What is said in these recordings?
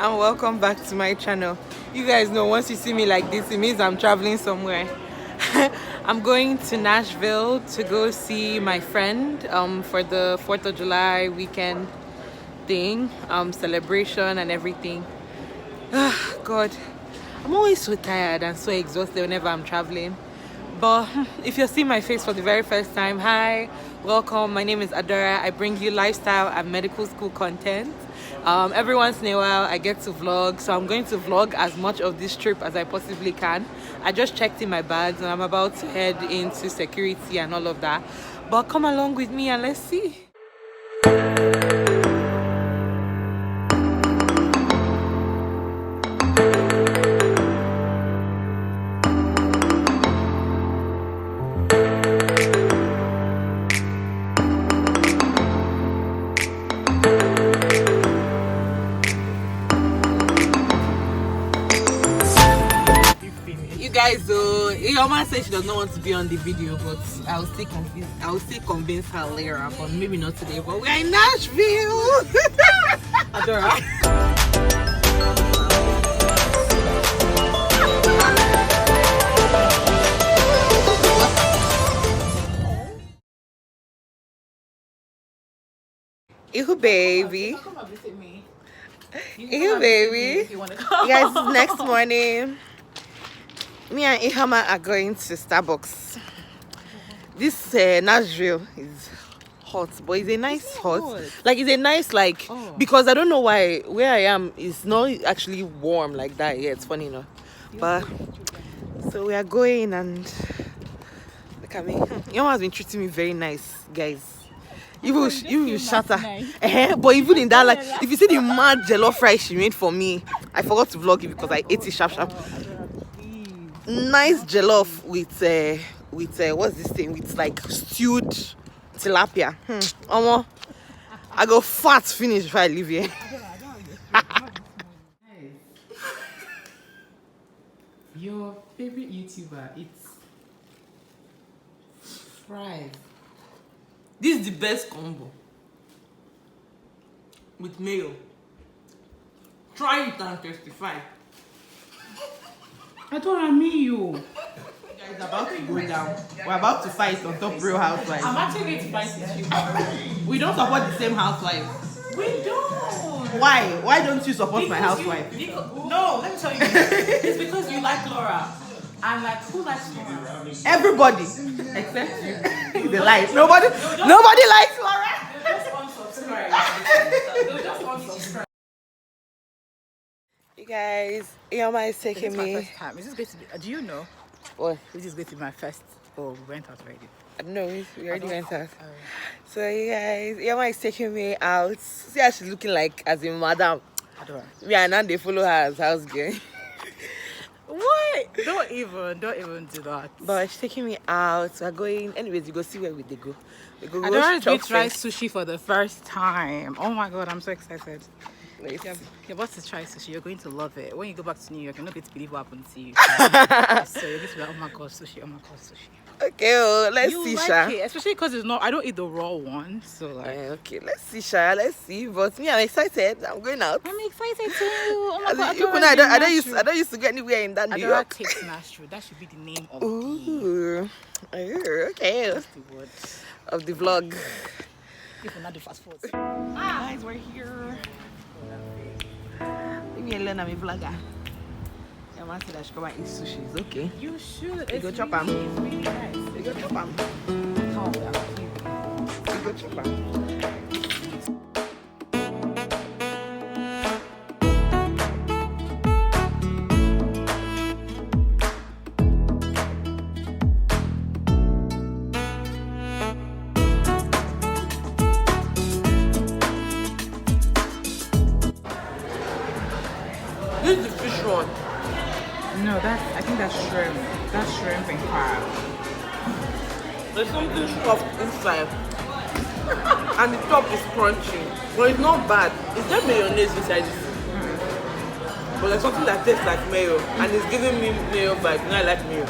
and welcome back to my channel. You guys know once you see me like this, it means I'm traveling somewhere. I'm going to Nashville to go see my friend for the 4th of July weekend thing, celebration and everything. God, I'm always so tired and so exhausted whenever I'm traveling. But if you're seeing my face for the very first time, hi, welcome. My name is Adora. I bring you lifestyle and medical school content. Every once in a while I get to vlog, so I'm going to vlog as much of this trip as I possibly can. I just checked in my bags and I'm about to head into security and all of that. But come along with me and let's see. Guys, Ihoma said she does not want to be on the video, but I'll still convince her later, but maybe not today. But we're in Nashville. Adora. Ihu baby. Come and visit me. Ihu baby. If you want to come. Guys, next morning. Me and Ihoma are going to Starbucks. This Nashville is hot, but it's a nice hot. Like it's a nice because I don't know why where I am is not actually warm like that. Yeah, it's funny enough. But so we are going and look at me. Ihoma has been treating me very nice, guys. You will shatter. But even in that, if you see the mad jollof rice she made for me, I forgot to vlog it because I ate it sharp. Nice jollof with what's this thing, with like stewed tilapia. I go fat finish if I leave here. Your favorite YouTuber, it's fries. This is the best combo with mayo. Try it and testify. I told her me you. It's about to go down. We're about to fight on top Real Housewives. I'm actually going to fight with you. We don't support the same housewives. We don't. Why? Why don't you support my housewife? No, let me tell you. It's because you like Laura. And like, who likes Laura? Everybody except you. They like nobody likes Laura. They'll just unsubscribe. They'll just unsubscribe. You guys, Ihoma is taking me. First time. Is this going to be? Do you know? What? This is going to be my first. Oh, we went out already. No, we already went out. So you guys, Ihoma is taking me out. See how she's looking like as a madam. Yeah, and now they follow her as house girl. What? Don't even do that. But she's taking me out. We're going. Anyways, you go see where they go. We go. I don't want to try sushi for the first time. Oh my god, I'm so excited. You're about to try sushi. You're going to love it. When you go back to New York, you're not going to believe what happened to you. So you're going to be like, oh my god, sushi. Oh my god, sushi. Okay, well, let's see, Sha. It, especially because it's not. I don't eat the raw one, so like. Okay, let's see, Sha. Let's see. But me, I'm excited. I'm going out. I'm excited too. Oh my god, I don't used to get anywhere in that New York. Adora Takes Nashville. That should be the name of okay. That's the word Of the vlog. If we're not the fast forward. Guys, we're here. Leave me alone. I'm a vlogger. Your man said I should come and eat sushi. It's okay. You should. You go chop them. It's really nice. You go chop them. Oh, yeah. You go chop them. This is the fish one. No, I think that's shrimp. That's shrimp and crab. There's something soft inside. And the top is crunchy. But it's not bad. It's just mayonnaise inside this. But there's something that tastes like mayo. And it's giving me mayo vibes. And I like mayo.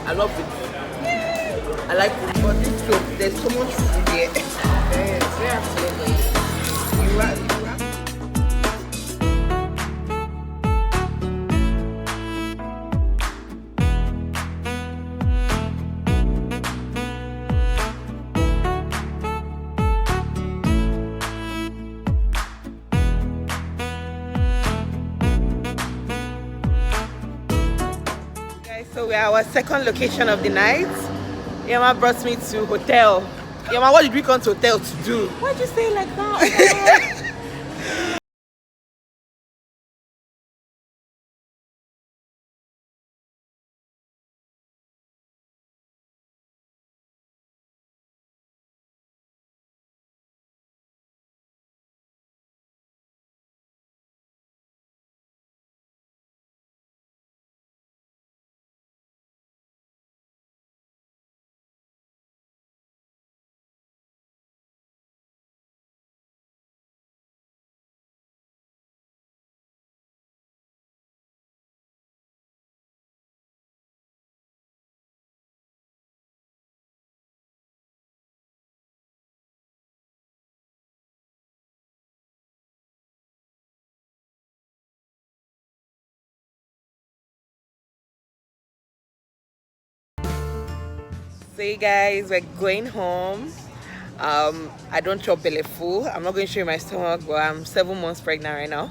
I love it. I like it. But this soup, there's so much food here. Yes, absolutely. You are. we're at our second location of the night. Yama brought me to hotel. Yama, what did we come to hotel to do? Why'd you say it like that? So you guys, we're going home. I don't chop belly full. I'm not going to show you my stomach, but I'm 7 months pregnant right now.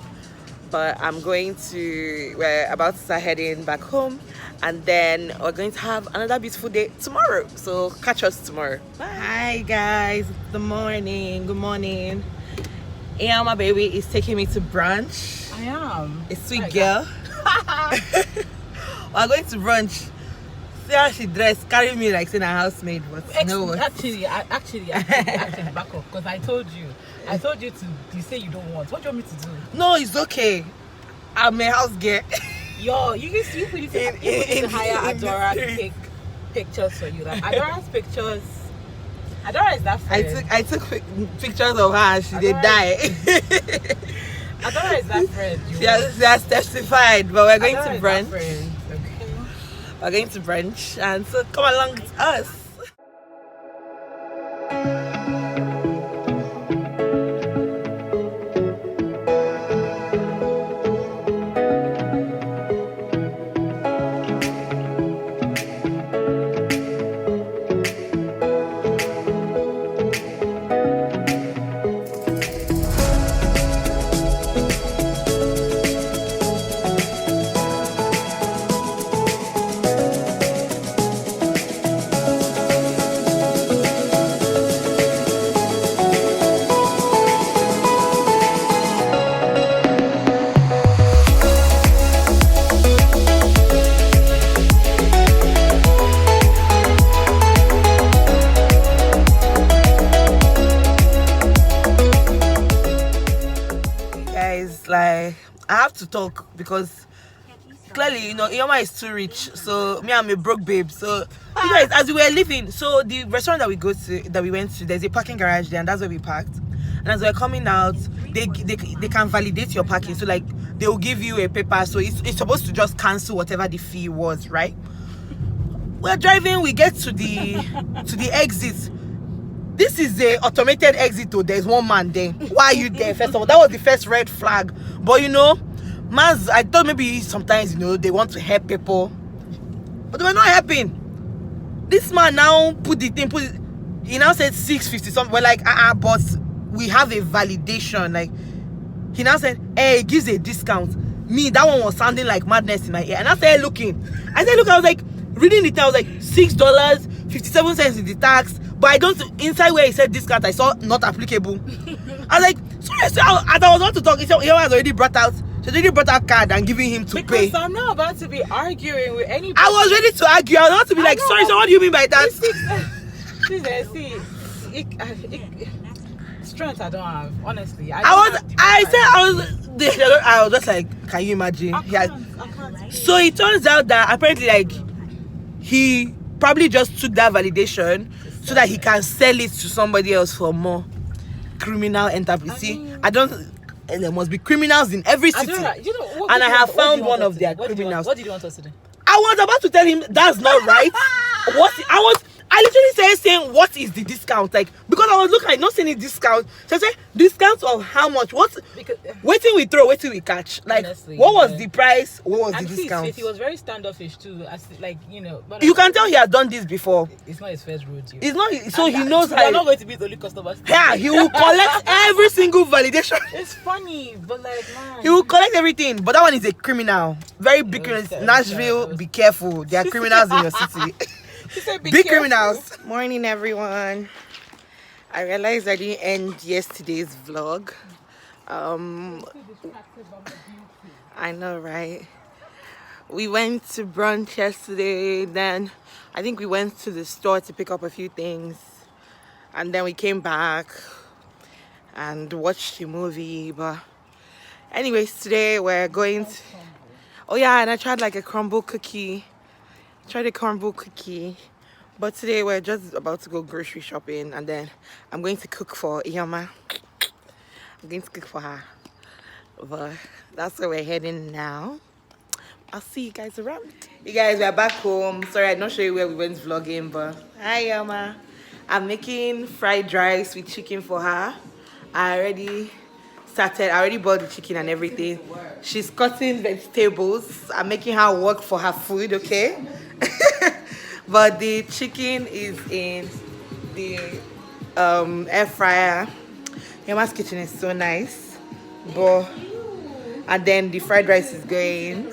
But we're about to start heading back home, and then we're going to have another beautiful day tomorrow. So catch us tomorrow. Bye. Hi guys, good morning. My baby is taking me to brunch. I am. A sweet girl. We're going to brunch. See how she dressed, carry me like saying a housemaid, but no. Actually, back up, because I told you you say you don't want. What do you want me to do? No, it's okay. I'm a house girl. Yo, you need to hire Adora to take pictures for you. Like Adora's pictures. Adora is that friend. I took pictures of her. She did die. Adora is that friend. She has testified, but we're going Adora to brunch. Okay. We're going to brunch, and so come along with us. Like, I have to talk because clearly, Ihuoma is too rich. So me, I'm a broke babe. So you guys, as we were leaving, so the restaurant that we went to, there's a parking garage there, and that's where we parked. And as we're coming out, they can validate your parking. So like, they will give you a paper. So it's supposed to just cancel whatever the fee was, right? We're driving. We get to the exit. This is the automated exit. Oh, there's one man there. Why are you there? First of all, that was the first red flag. But mans, I thought maybe sometimes they want to help people, but they were not helping. This man now he now said 650 something. We're like, but we have a validation. Like, he now said, hey, it gives a discount. Me, that one was sounding like madness in my ear. And I started looking. I was like, reading the thing, I was like, $6, 57 cents in the tax. But I don't, inside where he said discount, I saw not applicable. I was like, sorry, so as I was about to talk, he has already brought out card and giving him to pay. Because I'm not about to be arguing with anybody. I was ready to argue. I was about to be like, sorry, so what do you mean by that? Strength I don't have, honestly. I was just like, can you imagine? I can't. So it turns out that apparently, like, he probably just took that validation so that he can sell it to somebody else for more. Criminal enterprise. And there must be criminals in every city. And I have found one of their criminals. What did you want us to do? I was about to tell him that's not right. I I literally started saying, what is the discount? Like, because I was looking, not seeing any discount. So I said, discount of how much? What? Waiting we throw, waiting we catch. Like, honestly, what was the price? What was the discount? He was very standoffish too. As like, you know. But you can tell he has done this before. It's not his first rodeo. It's not. So he knows how. You're not going to be the only customer. Yeah, he will collect every single validation. It's funny, but like, man. He will collect everything. But that one is a criminal. Very big criminal. Nashville, be careful. There are criminals in your city. Big criminals. Morning, everyone. I realized I didn't end yesterday's vlog. I know, right? We went to brunch yesterday. Then I think we went to the store to pick up a few things, and then we came back and watched a movie. But anyways, today we're going to... Oh yeah, and I tried like a crumble cookie. But today we're just about to go grocery shopping, and then I'm going to cook for Ihoma. I'm going to cook for her. But that's where we're heading now. I'll see you guys around. You guys, we're back home. Sorry, I'm not sure where we went vlogging, but hi Ihoma. I'm making fried rice with chicken for her. I already bought the chicken and everything. She's cutting vegetables. I'm making her work for her food, okay? But the chicken is in the air fryer. Emma's kitchen is so nice. And then the fried rice is going.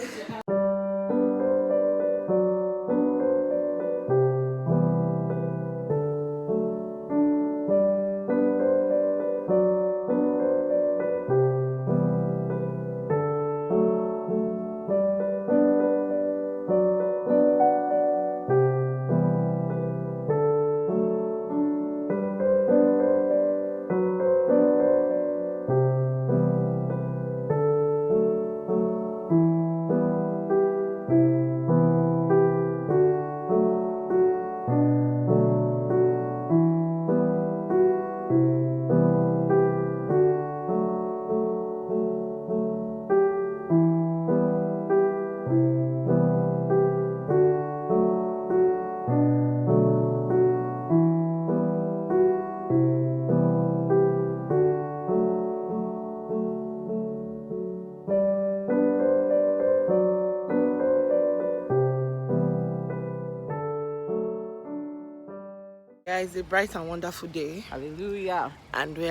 It's a bright and wonderful day. Hallelujah. And we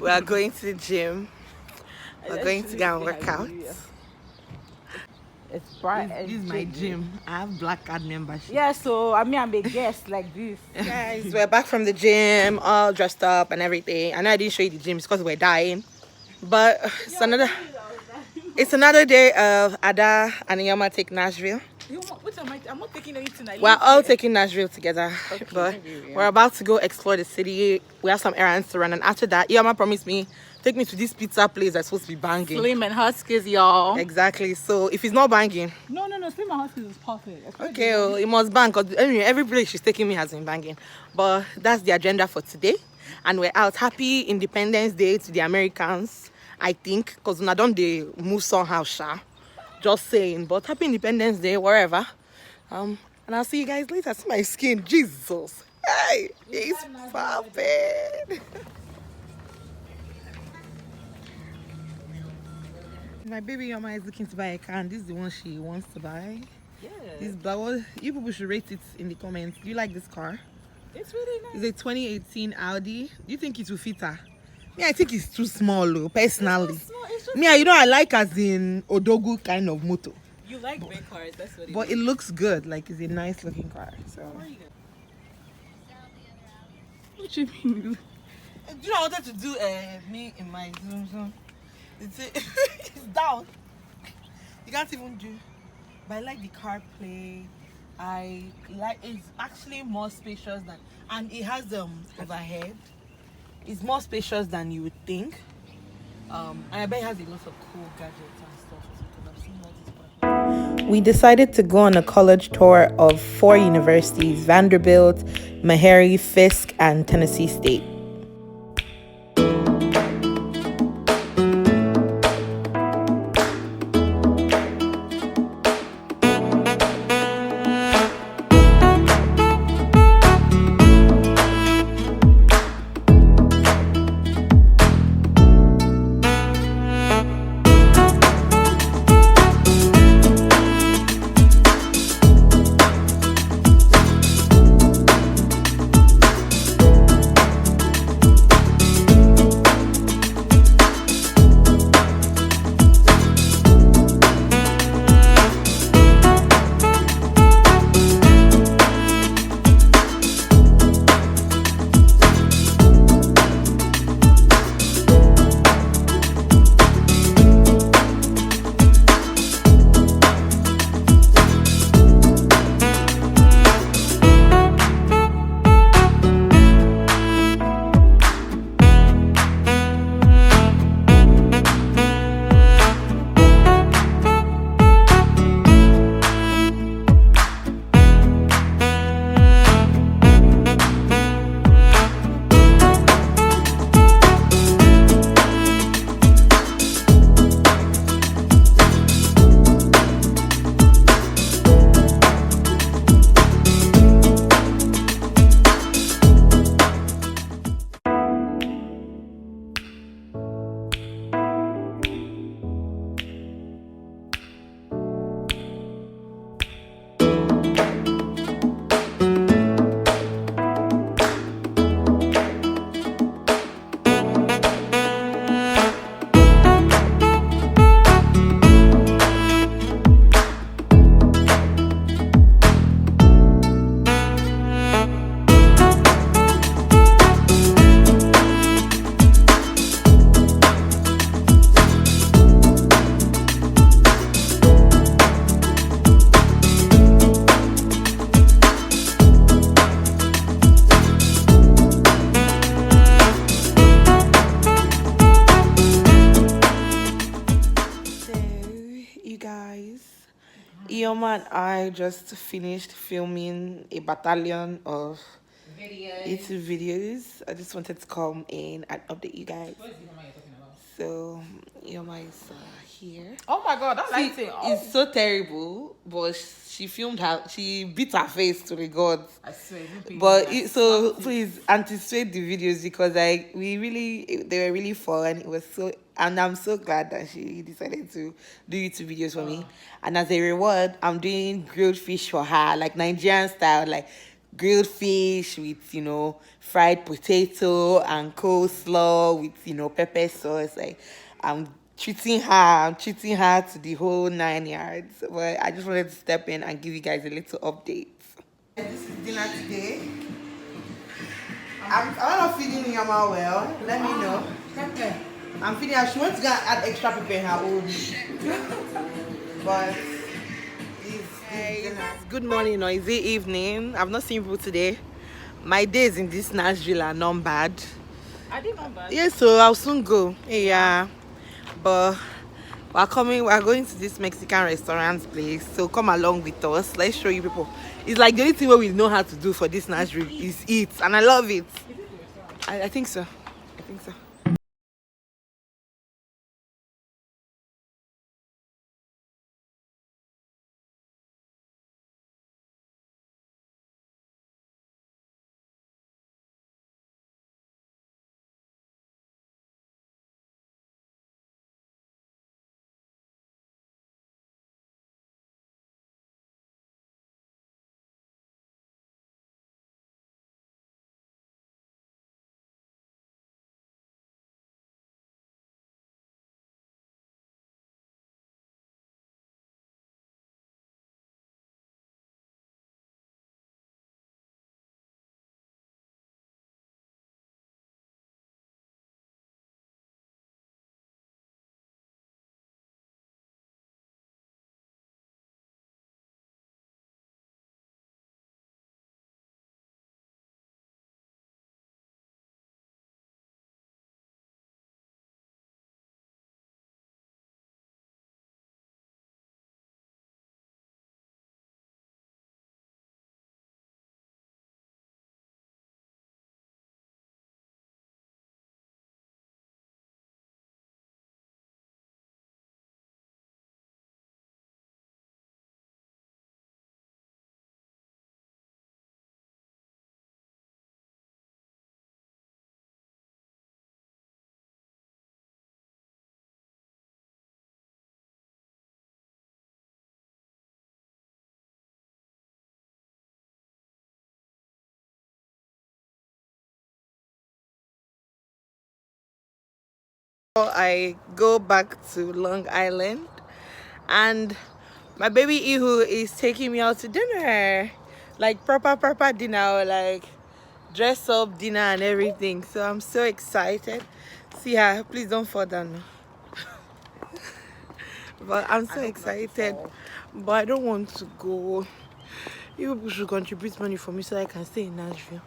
are going to the gym. We're going to go and work out. It's bright. This is my gym. I have black card membership. Yeah, so I mean I'm a guest like this. Guys, we're back from the gym, all dressed up and everything. I know I didn't show you the gym because we're dying. But it's another day of Ada and Ihoma Take Nashville. I'm not taking anything. We're all taking Nashville together, okay, but maybe, yeah. We're about to go explore the city. We have some errands to run, and after that, Ihoma promised me take me to this pizza place that's supposed to be banging. Slim and Huskies, y'all. Exactly. So if it's not banging, no, Slim and Huskies is perfect. Okay, well, it must bang because anyway, every place she's taking me has been banging. But that's the agenda for today, and we're out. Happy Independence Day to the Americans, I think, because when I don't they move somehow, just saying. But happy Independence Day wherever. And I'll see you guys later. See my skin, Jesus. Hey, it's popping. My baby Ihoma is looking to buy a car, and this is the one she wants to buy. Yeah. This black one. You people should rate it in the comments. Do you like this car? It's really nice. It's a 2018 Audi. Do you think it will fit her? Me, I think it's too small, though, personally. It's not small, it's just Me, you know, I like as in Odogu kind of motor. You like big cars, that's what it But is. it looks good. Like, it's a nice looking car. So. What you mean? Do you know I wanted to do me in my Zoom? It's down. You can't even do. But I like the car play. I like it's actually more spacious than, and it has overhead. It's more spacious than you would think. And I bet it has a lot of cool gadgets and stuff too, because I've seen all these. We decided to go on a college tour of 4 universities: Vanderbilt, Meharry, Fisk, and Tennessee State. Ioma and I just finished filming a battalion of YouTube videos. I just wanted to come in and update you guys. What is the Ihoma you're talking about? So Ioma is here. Oh my god, that See, lighting. it's so terrible, but she beat her face to the gods. I swear, But so please anticipate the videos because they were really fun. It was so, and I'm so glad that she decided to do YouTube videos for me. And as a reward, I'm doing grilled fish for her, like Nigerian style, like grilled fish with fried potato and coleslaw with pepper sauce. Like I'm treating her to the whole 9 yards. But I just wanted to step in and give you guys a little update. This is dinner today. I'm not feeding Yama well. Let me know. I'm feeding her. She wants to go and add extra pepper in her own. But it's good morning or is it evening? I've not seen people today. My days in this Nashville are not bad. I did not bad. Yeah, so I'll soon go. Yeah. But we're going to this Mexican restaurant place. So come along with us. Let's show you people. It's like the only thing what we know how to do for this Nashville is eat. And I love it. I think so. I think so. I go back to Long Island and my baby Ihu is taking me out to dinner. Like proper dinner, like dress up dinner and everything. So I'm so excited. See her, please don't fall down. But I'm so excited. But I don't want to go. You people should contribute money for me so I can stay in Nashville.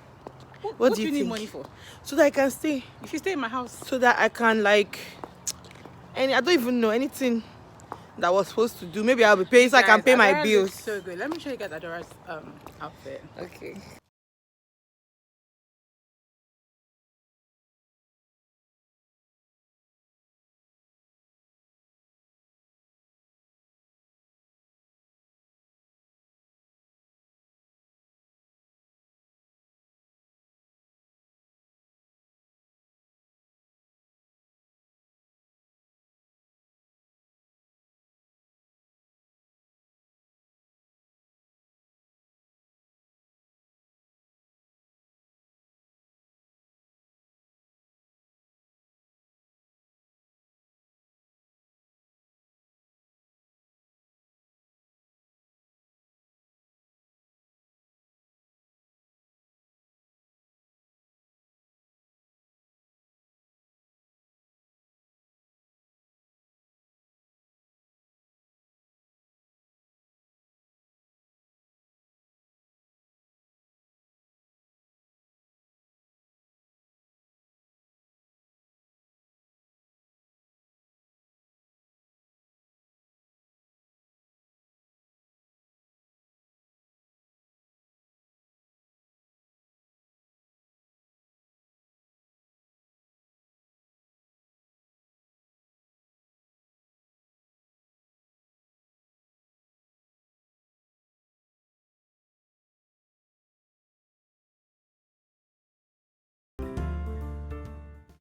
What do you need think? money for? So that I can stay. If you stay in my house. So that I can I don't even know anything that I was supposed to do. Maybe I'll be paying so I can pay my Adora's bills. looks so good. Let me show you guys Adora's outfit. Okay.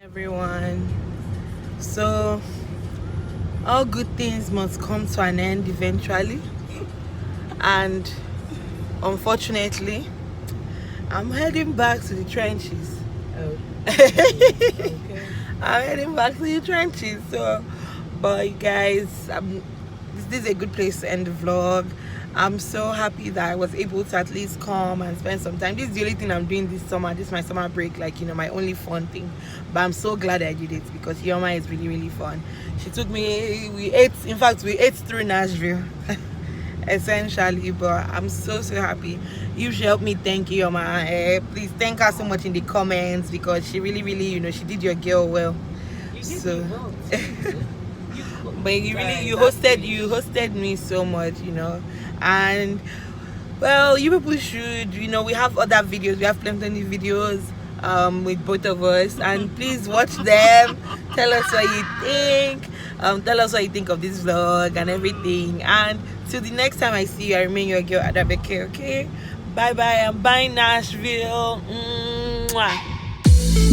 Everyone, so all good things must come to an end eventually, and unfortunately I'm heading back to the trenches. Oh. Okay. I'm heading back to the trenches. So, but you guys, this is a good place to end the vlog. I'm so happy that I was able to at least come and spend some time. This is the only thing I'm doing this summer. This is my summer break, like, you know, my only fun thing. But I'm so glad I did it because Ihuoma is really, really fun. She took me, we ate through Nashville. Essentially, but I'm so happy. You should help me thank Ihuoma. Please thank her so much in the comments because she really, really, you know, she did your girl well. You So did well. but you hosted me so much, you know. And well, you people should, you know, we have other videos, we have plenty of videos with both of us, and please watch them. Tell us what you think. Tell us what you think of this vlog and everything. And till the next time I see you, I remain your girl ADABEKEE. Okay, bye bye. I'm bye Nashville. Mwah.